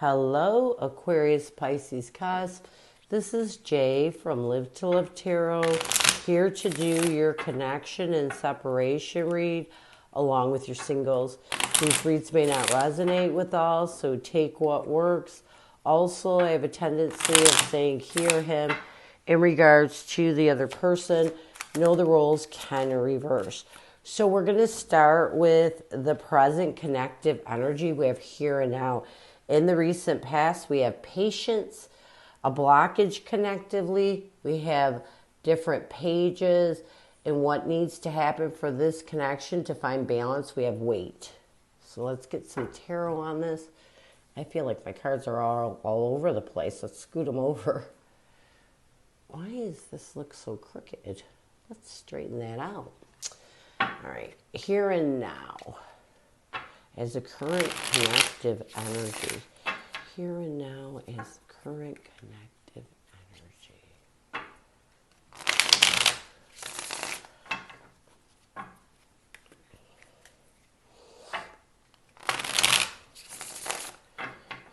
Hello, Aquarius Pisces Cusp. This is Jay from Live to Live Tarot, here to do your connection and separation read along with your singles. These reads may not resonate with all, so take what works. Also, I have a tendency of saying hear him in regards to the other person. Know the roles can reverse. So we're going to start with the present connective energy we have here and now. In the recent past, we have patience, a blockage connectively. We have different pages and what needs to happen for this connection to find balance. We have weight. So let's get some tarot on this. I feel like my cards are all over the place. Let's scoot them over. Why does this look so crooked? Let's straighten that out. All right, here and now. As a current connective energy. Here and now as current connective energy.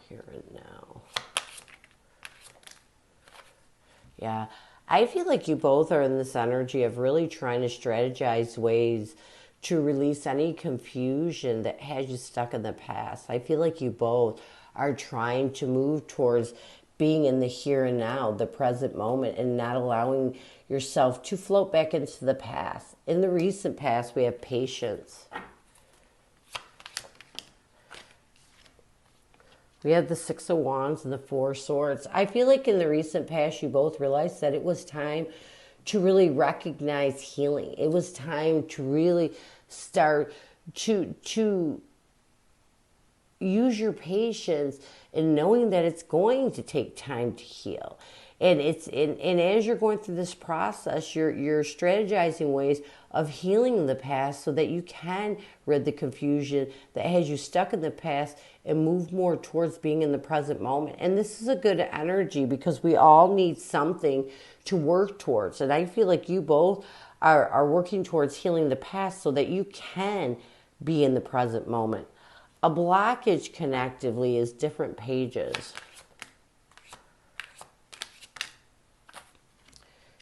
Here and now. Yeah, I feel like you both are in this energy of really trying to strategize ways to release any confusion that has you stuck in the past. I feel like you both are trying to move towards being in the here and now, the present moment, and not allowing yourself to float back into the past. In the recent past, we have patience. We have the Six of Wands and the Four of Swords. I feel like in the recent past, you both realized that it was time to really recognize healing. It was time to really start to use your patience in knowing that it's going to take time to heal. And as you're going through this process, you're strategizing ways of healing the past so that you can rid the confusion that has you stuck in the past and move more towards being in the present moment. And this is a good energy because we all need something to work towards. And I feel like you both are working towards healing the past so that you can be in the present moment. A blockage connectively is different pages.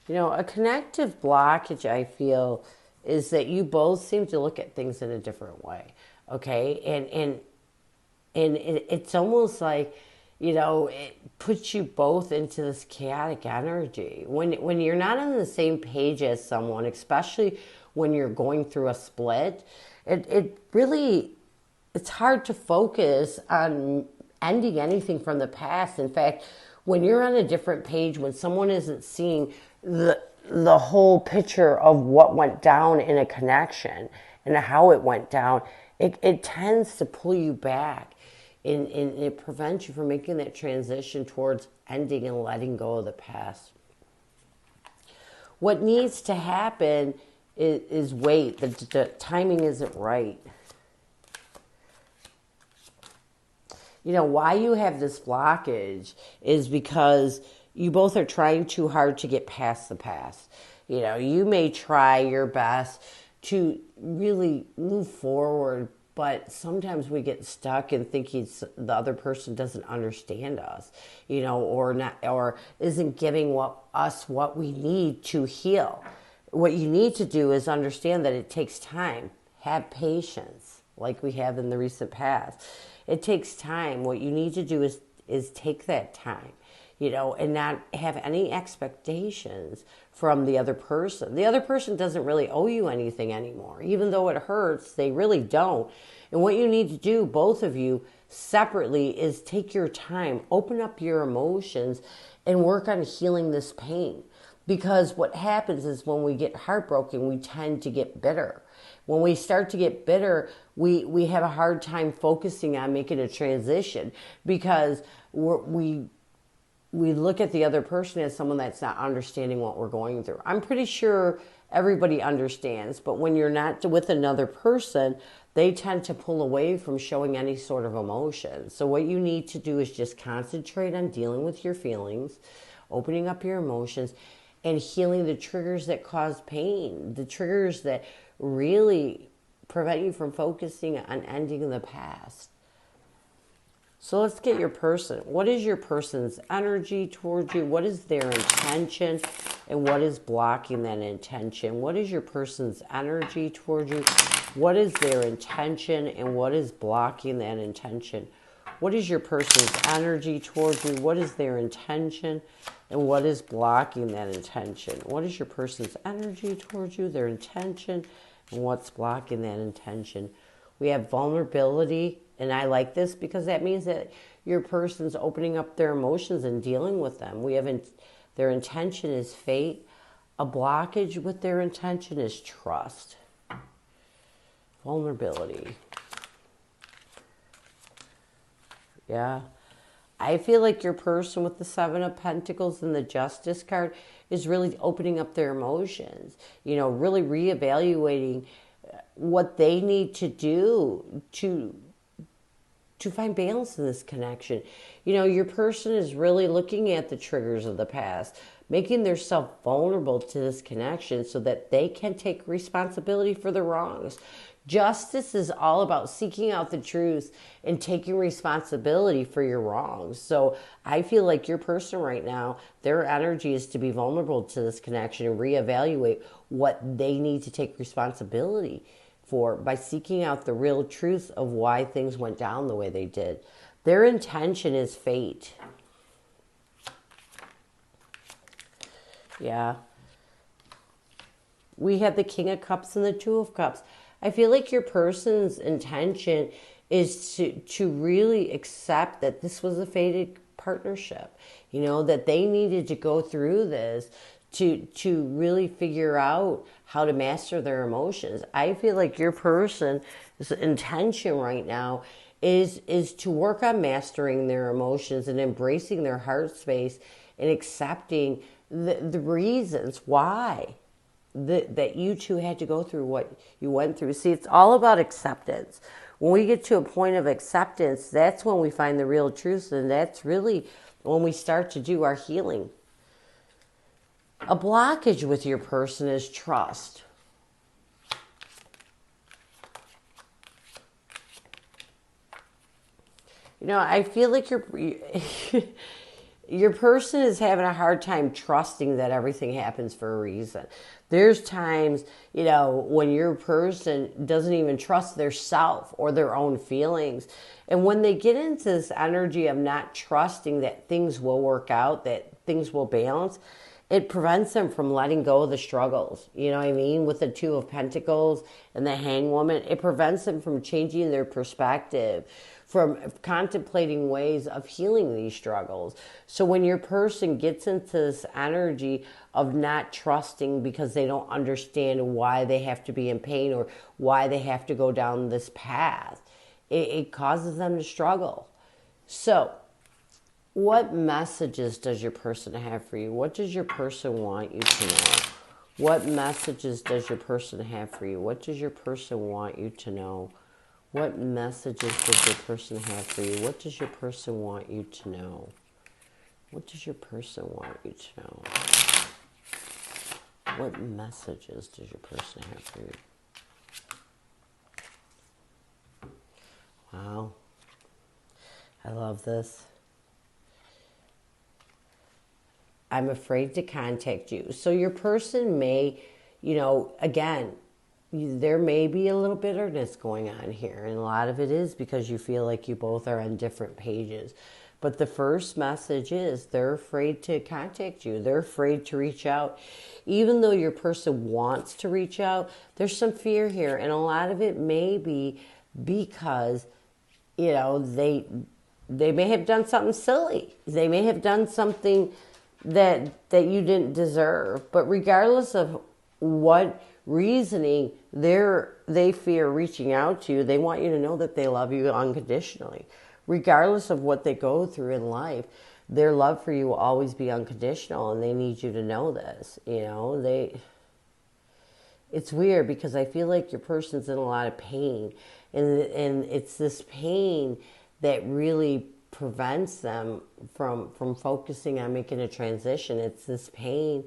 You know, a connective blockage, I feel, is that you both seem to look at things in a different way, okay? And it's almost like, you know, it puts you both into this chaotic energy. When you're not on the same page as someone, especially when you're going through a split, it really, it's hard to focus on ending anything from the past. In fact, when you're on a different page, when someone isn't seeing the whole picture of what went down in a connection and how it went down, it tends to pull you back and it prevents you from making that transition towards ending and letting go of the past. What needs to happen is wait. The timing isn't right. You know, why you have this blockage is because you both are trying too hard to get past the past. You know, you may try your best to really move forward, but sometimes we get stuck in thinking the other person doesn't understand us, you know, or isn't giving us what we need to heal. What you need to do is understand that it takes time. Have patience, like we have in the recent past. It takes time. What you need to do is take that time, you know, and not have any expectations from the other person. The other person doesn't really owe you anything anymore. Even though it hurts, they really don't. And what you need to do, both of you, separately, is take your time, open up your emotions, and work on healing this pain. Because what happens is when we get heartbroken, we tend to get bitter. When we start to get bitter, we have a hard time focusing on making a transition because we look at the other person as someone that's not understanding what we're going through. I'm pretty sure everybody understands, but when you're not with another person, they tend to pull away from showing any sort of emotion. So what you need to do is just concentrate on dealing with your feelings, opening up your emotions, and healing the triggers that cause pain, the triggers that really prevent you from focusing on ending the past. So let's get your person. What is your person's energy towards you? What is their intention? And what is blocking that intention? What is your person's energy towards you? What is their intention? And what is blocking that intention? What is your person's energy towards you? What is their intention? And what is blocking that intention? What is your person's energy towards you, their intention, and what's blocking that intention? We have vulnerability, and I like this because that means that your person's opening up their emotions and dealing with them. We have their intention is fate. A blockage with their intention is trust. Vulnerability. Yeah. I feel like your person with the Seven of Pentacles and the Justice card is really opening up their emotions. You know, really reevaluating what they need to do to find balance in this connection. You know, your person is really looking at the triggers of the past, making themselves vulnerable to this connection so that they can take responsibility for the wrongs. Justice is all about seeking out the truth and taking responsibility for your wrongs. So I feel like your person right now, their energy is to be vulnerable to this connection and reevaluate what they need to take responsibility for by seeking out the real truth of why things went down the way they did. Their intention is fate. Yeah. We have the King of Cups and the Two of Cups. I feel like your person's intention is to really accept that this was a fated partnership. You know, that they needed to go through this to really figure out how to master their emotions. I feel like your person's intention right now is to work on mastering their emotions and embracing their heart space and accepting the reasons why that you two had to go through what you went through. See, it's all about acceptance. When we get to a point of acceptance, that's when we find the real truth, and that's really when we start to do our healing. A blockage with your person is trust. You know, I feel like your person is having a hard time trusting that everything happens for a reason. There's times, you know, when your person doesn't even trust their self or their own feelings. And when they get into this energy of not trusting that things will work out, that things will balance, it prevents them from letting go of the struggles. You know what I mean? With the Two of Pentacles and the Hangwoman, it prevents them from changing their perspective, from contemplating ways of healing these struggles. So when your person gets into this energy of not trusting because they don't understand why they have to be in pain or why they have to go down this path, it causes them to struggle. So what messages does your person have for you? What does your person want you to know? What messages does your person have for you? What does your person want you to know? What messages does your person have for you? What does your person want you to know? What does your person want you to know? What messages does your person have for you? Wow. I love this. I'm afraid to contact you. So your person may, you know, again, there may be a little bitterness going on here. And a lot of it is because you feel like you both are on different pages. But the first message is they're afraid to contact you. They're afraid to reach out. Even though your person wants to reach out, there's some fear here. And a lot of it may be because, you know, they may have done something silly. They may have done something that you didn't deserve. But regardless of what reasoning they fear reaching out to you, they want you to know that they love you unconditionally. Regardless of what they go through in life, their love for you will always be unconditional, and they need you to know this. You know, it's weird because I feel like your person's in a lot of pain, and it's this pain that really prevents them from focusing on making a transition. It's this pain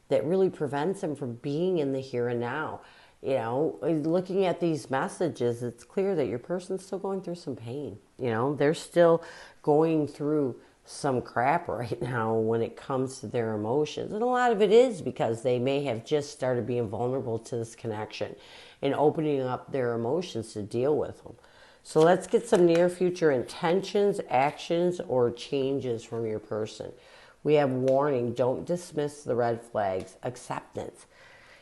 that really prevents them from being in the here and now. You know, looking at these messages, it's clear that your person's still going through some pain. You know, they're still going through some crap right now when it comes to their emotions. And a lot of it is because they may have just started being vulnerable to this connection and opening up their emotions to deal with them. So let's get some near future intentions, actions, or changes from your person. We have warning, don't dismiss the red flags, acceptance.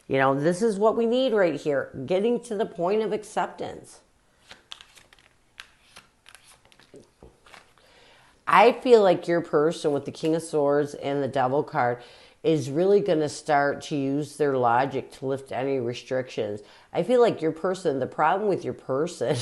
You know, this is what we need right here, getting to the point of acceptance. I feel like your person with the King of Swords and the Devil card is really going to start to use their logic to lift any restrictions. I feel like your person, the problem with your person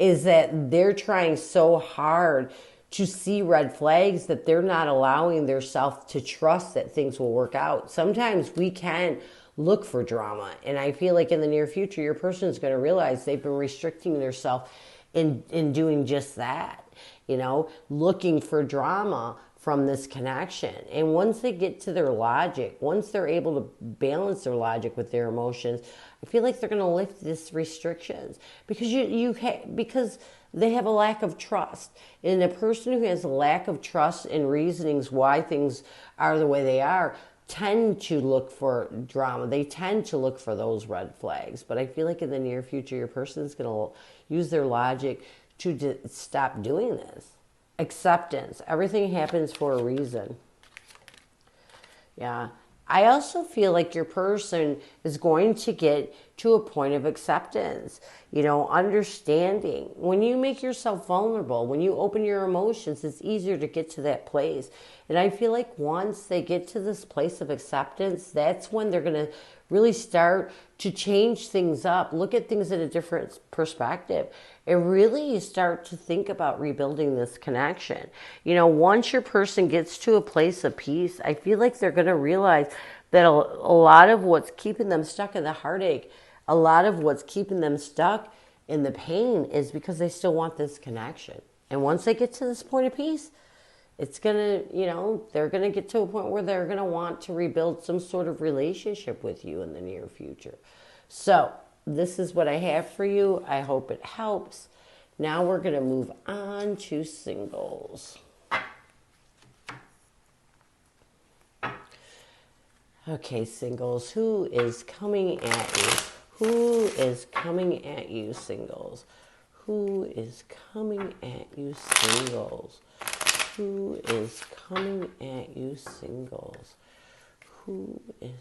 is that they're trying so hard to see red flags that they're not allowing themselves to trust that things will work out. Sometimes we can look for drama, and I feel like in the near future your person is going to realize they've been restricting themselves in doing just that, you know, looking for drama from this connection. And once they get to their logic, once they're able to balance their logic with their emotions, I feel like they're going to lift these restrictions because because they have a lack of trust. And a person who has a lack of trust in reasonings why things are the way they are tend to look for drama. They tend to look for those red flags. But I feel like in the near future, your person is going to use their logic to stop doing this. Acceptance. Everything happens for a reason. Yeah. I also feel like your person is going to get to a point of acceptance, you know, understanding. When you make yourself vulnerable, when you open your emotions, it's easier to get to that place. And I feel like once they get to this place of acceptance, that's when they're going to really start to change things up, look at things in a different perspective, and really start to think about rebuilding this connection. You know, once your person gets to a place of peace, I feel like they're going to realize that a lot of what's keeping them stuck in the heartache, a lot of what's keeping them stuck in the pain is because they still want this connection. And once they get to this point of peace, it's going to, you know, they're going to get to a point where they're going to want to rebuild some sort of relationship with you in the near future. So this is what I have for you. I hope it helps. Now we're going to move on to singles. Okay, singles, who is coming at you? Who is coming at you, singles? Who is coming at you, singles? Who is coming at you, singles? Who is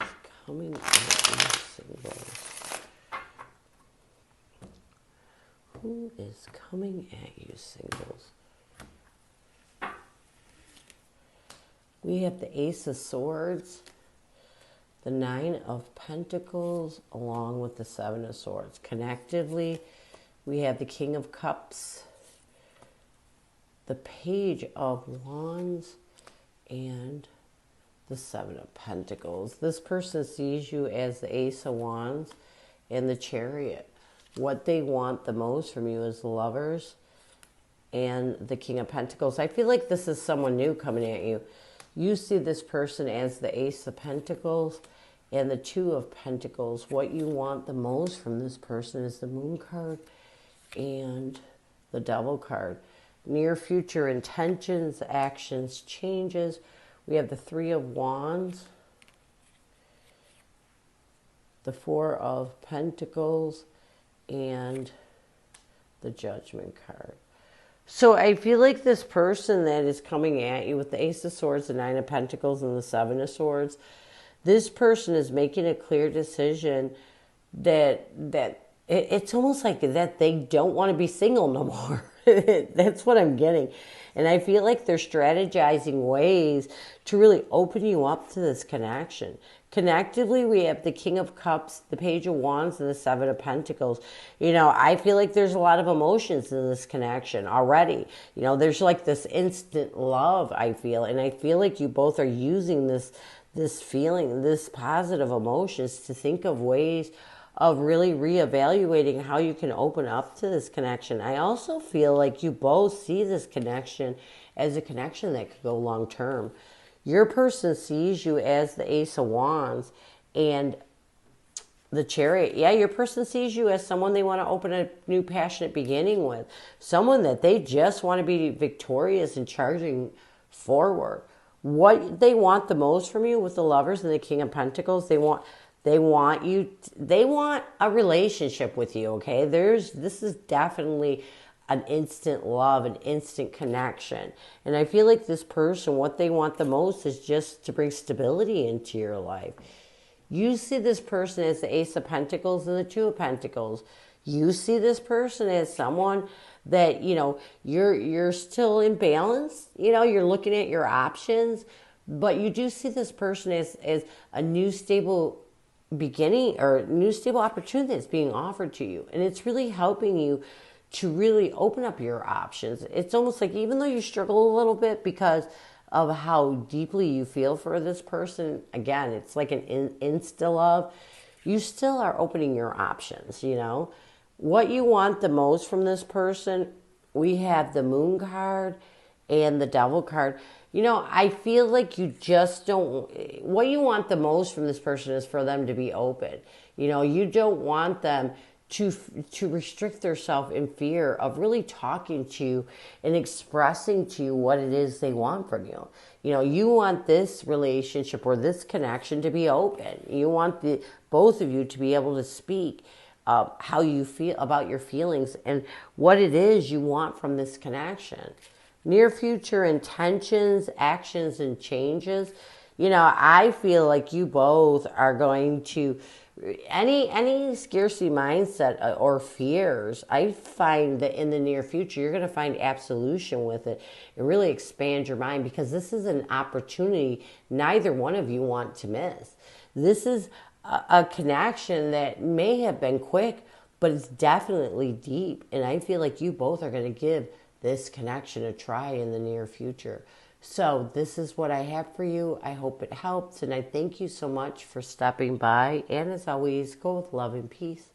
coming at you, singles? Who is coming at you, singles? We have the Ace of Swords, the Nine of Pentacles, along with the Seven of Swords. Connectively, we have the King of Cups, the Page of Wands, and the Seven of Pentacles. This person sees you as the Ace of Wands and the Chariot. What they want the most from you is the Lovers and the King of Pentacles. I feel like this is someone new coming at you. You see this person as the Ace of Pentacles and the Two of Pentacles. What you want the most from this person is the Moon card and the Devil card. Near future intentions, actions, changes. We have the Three of Wands, the Four of Pentacles, and the Judgment card. So I feel like this person that is coming at you with the Ace of Swords, the Nine of Pentacles, and the Seven of Swords, this person is making a clear decision that it's almost like that they don't want to be single no more. That's what I'm getting. And I feel like they're strategizing ways to really open you up to this connection. Connectively, we have the King of Cups, the Page of Wands, and the Seven of Pentacles. You know, I feel like there's a lot of emotions in this connection already. You know, there's like this instant love, I feel. And I feel like you both are using this feeling, this positive emotions to think of ways of really reevaluating how you can open up to this connection. I also feel like you both see this connection as a connection that could go long term. Your person sees you as the Ace of Wands, and The Chariot. Yeah, your person sees you as someone they want to open a new passionate beginning with. Someone that they just want to be victorious and charging forward. What they want the most from you with the Lovers and the King of Pentacles, they want a relationship with you, okay? This is definitely an instant love, an instant connection. And I feel like this person, what they want the most is just to bring stability into your life. You see this person as the Ace of Pentacles and the Two of Pentacles. You see this person as someone that, you're still in balance. You're looking at your options, but you do see this person as a new stable beginning or new stable opportunity that's being offered to you. And it's really helping you to really open up your options. It's almost like even though you struggle a little bit because of how deeply you feel for this person, again, it's like an insta love, you still are opening your options, What you want the most from this person, we have the Moon card and the Devil card. I feel like you just don't, what you want the most from this person is for them to be open. You don't want them to restrict themselves in fear of really talking to you and expressing to you what it is they want from you. You want this relationship or this connection to be open. You want both of you to be able to speak how you feel about your feelings and what it is you want from this connection. Near future intentions, actions, and changes. I feel like you both are going to any scarcity mindset or fears. I find that in the near future, you're going to find absolution with it and really expand your mind, because this is an opportunity neither one of you want to miss. This is a connection that may have been quick, but it's definitely deep. And I feel like you both are going to give this connection a try in the near future. So this is what I have for you. I hope it helps, and I thank you so much for stopping by. And as always, go with love and peace.